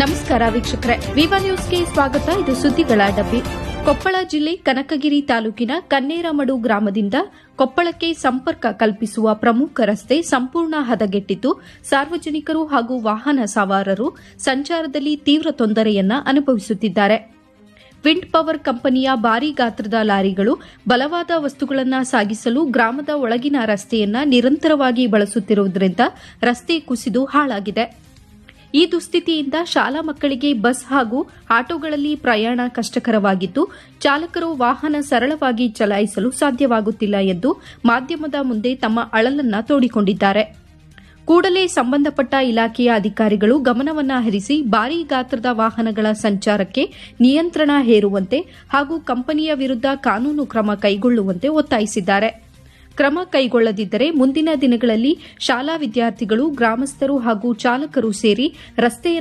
ನಮಸ್ಕಾರ ವೀಕ್ಷಕರೇ, ವಿವಾ ನ್ಯೂಸ್ಗೆ ಸ್ವಾಗತ. ಇದು ಸುದ್ದಿಗಳ ಡಬ್ಬಿ. ಕೊಪ್ಪಳ ಜಿಲ್ಲೆ ಕನಕಗಿರಿ ತಾಲೂಕಿನ ಕನ್ನೇರಮಡು ಗ್ರಾಮದಿಂದ ಕೊಪ್ಪಳಕ್ಕೆ ಸಂಪರ್ಕ ಕಲ್ಪಿಸುವ ಪ್ರಮುಖ ರಸ್ತೆ ಸಂಪೂರ್ಣ ಹದಗೆಟ್ಟಿದ್ದು, ಸಾರ್ವಜನಿಕರು ಹಾಗೂ ವಾಹನ ಸವಾರರು ಸಂಚಾರದಲ್ಲಿ ತೀವ್ರ ತೊಂದರೆಯನ್ನ ಅನುಭವಿಸುತ್ತಿದ್ದಾರೆ. ವಿಂಡ್ ಪವರ್ ಕಂಪನಿಯ ಭಾರೀ ಗಾತ್ರದ ಲಾರಿಗಳು ಬಲವಾದ ವಸ್ತುಗಳನ್ನು ಸಾಗಿಸಲು ಗ್ರಾಮದ ಒಳಗಿನ ರಸ್ತೆಯನ್ನ ನಿರಂತರವಾಗಿ ಬಳಸುತ್ತಿರುವುದರಿಂದ ರಸ್ತೆ ಕುಸಿದು ಹಾಳಾಗಿದೆ. ಈ ದುಸ್ಥಿತಿಯಿಂದ ಶಾಲಾ ಮಕ್ಕಳಿಗೆ ಬಸ್ ಹಾಗೂ ಆಟೋಗಳಲ್ಲಿ ಪ್ರಯಾಣ ಕಷ್ಟಕರವಾಗಿದ್ದು, ಚಾಲಕರು ವಾಹನ ಸರಳವಾಗಿ ಚಲಾಯಿಸಲು ಸಾಧ್ಯವಾಗುತ್ತಿಲ್ಲ ಎಂದು ಮಾಧ್ಯಮದ ಮುಂದೆ ತಮ್ಮ ಅಳಲನ್ನ ತೋಡಿಕೊಂಡಿದ್ದಾರೆ. ಕೂಡಲೇ ಸಂಬಂಧಪಟ್ಟ ಇಲಾಖೆಯ ಅಧಿಕಾರಿಗಳು ಗಮನವನ್ನು ಹರಿಸಿ ಭಾರೀ ಗಾತ್ರದ ವಾಹನಗಳ ಸಂಚಾರಕ್ಕೆ ನಿಯಂತ್ರಣ ಹೇರುವಂತೆ ಹಾಗೂ ಕಂಪನಿಯ ವಿರುದ್ಧ ಕಾನೂನು ಕ್ರಮ ಕೈಗೊಳ್ಳುವಂತೆ ಒತ್ತಾಯಿಸಿದ್ದಾರೆ. ಕ್ರಮ ಕೈಗೊಳ್ಳದಿದ್ದರೆ ಮುಂದಿನ ದಿನಗಳಲ್ಲಿ ಶಾಲಾ ವಿದ್ಯಾರ್ಥಿಗಳು, ಗ್ರಾಮಸ್ಥರು ಹಾಗೂ ಚಾಲಕರು ಸೇರಿ ರಸ್ತೆಯನ್ನು